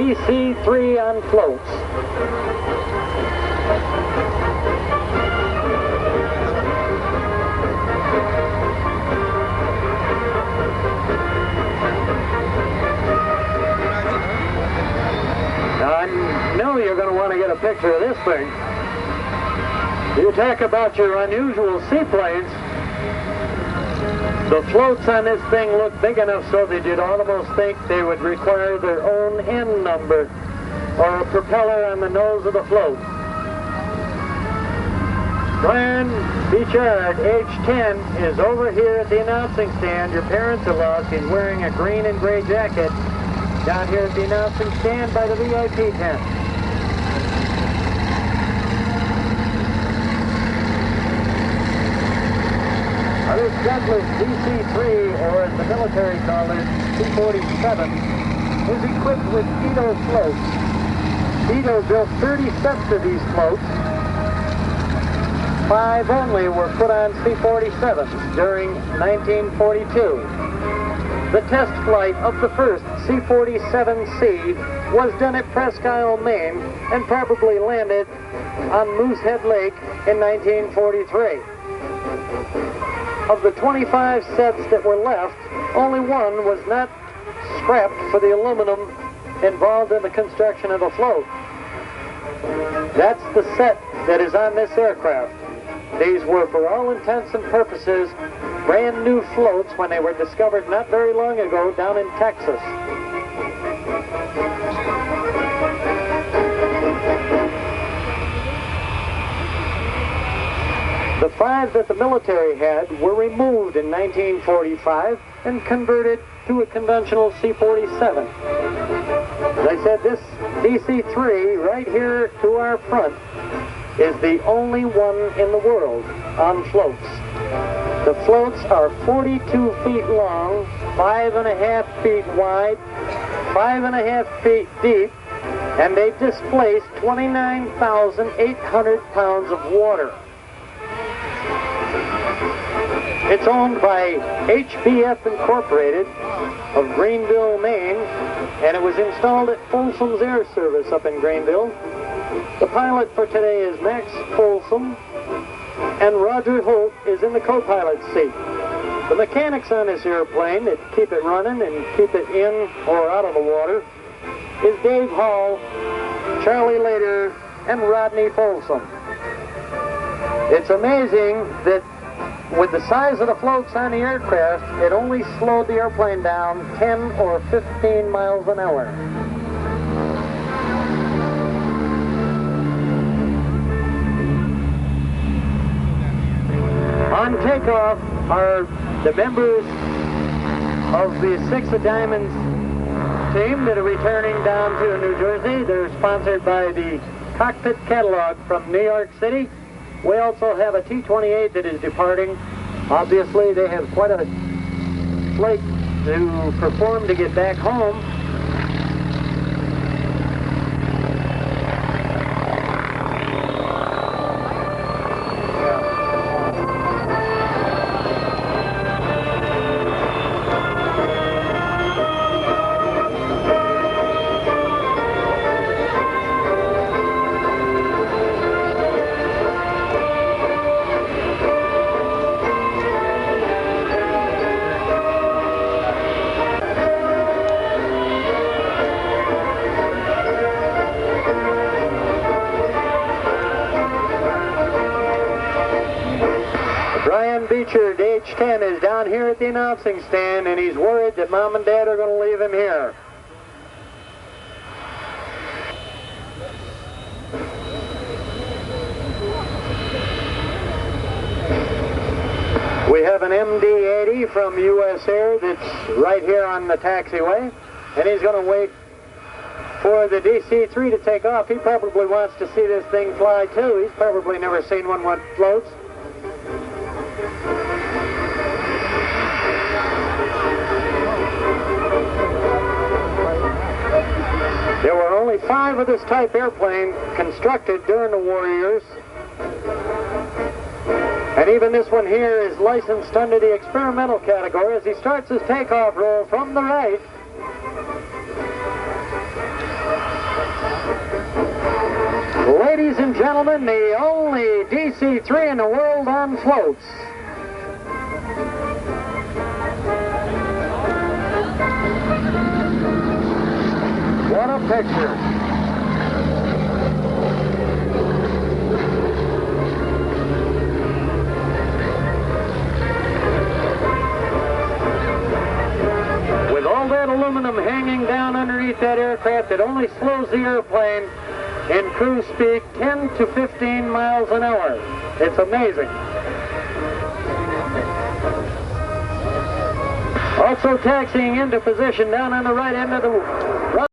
DC-3 on floats. Now, I know you're going to want to get a picture of this thing. You talk about your unusual seaplanes. The floats on this thing look big enough so that you'd almost think they would require their own N number or a propeller on the nose of the float. Brian Beechard, age 10, is over here at the announcing stand. Your parents are lost. He's wearing a green and gray jacket down here at the announcing stand by the VIP tent. This Douglas DC-3, or as the military call it, C-47, is equipped with Ito floats. Ito built 30 sets of these floats. 5 only were put on C-47s during 1942. The test flight of the first C-47C was done at Presque Isle, Maine, and probably landed on Moosehead Lake in 1943. Of the 25 sets that were left, only one was not scrapped for the aluminum involved in the construction of the float. That's the set that is on this aircraft. These were, for all intents and purposes, brand new floats when they were discovered not very long ago down in Texas. The 5 that the military had were removed in 1945 and converted to a conventional C-47. As I said, this DC-3 right here to our front is the only one in the world on floats. The floats are 42 feet long, 5.5 feet wide, 5.5 feet deep, and they displace 29,800 pounds of water. It's owned by HBF Incorporated of Greenville, Maine, and it was installed at Folsom's Air Service up in Greenville. The pilot for today is Max Folsom, and Roger Holt is in the co-pilot seat. The mechanics on this airplane that keep it running and keep it in or out of the water is Dave Hall, Charlie Lader, and Rodney Folsom. It's amazing that with the size of the floats on the aircraft, it only slowed the airplane down 10 or 15 miles an hour. On takeoff are the members of the Six of Diamonds team that are returning down to New Jersey. They're sponsored by the Cockpit Catalog from New York City. We also have a T-28 that is departing. Obviously, they have quite a flight to perform to get back home. Brian Beechard, age 10, is down here at the announcing stand, and he's worried that Mom and Dad are going to leave him here. We have an MD-80 from US Air that's right here on the taxiway, and he's going to wait for the DC-3 to take off. He probably wants to see this thing fly too. He's probably never seen one with floats. There were only 5 of this type airplane constructed during the war years. And even this one here is licensed under the experimental category. As he starts his takeoff roll from the right, ladies and gentlemen, the only DC-3 in the world on floats. What a picture. With all that aluminum hanging down underneath that aircraft, it only slows the airplane in cruise speed 10 to 15 miles an hour. It's amazing. Also taxiing into position down on the right end of the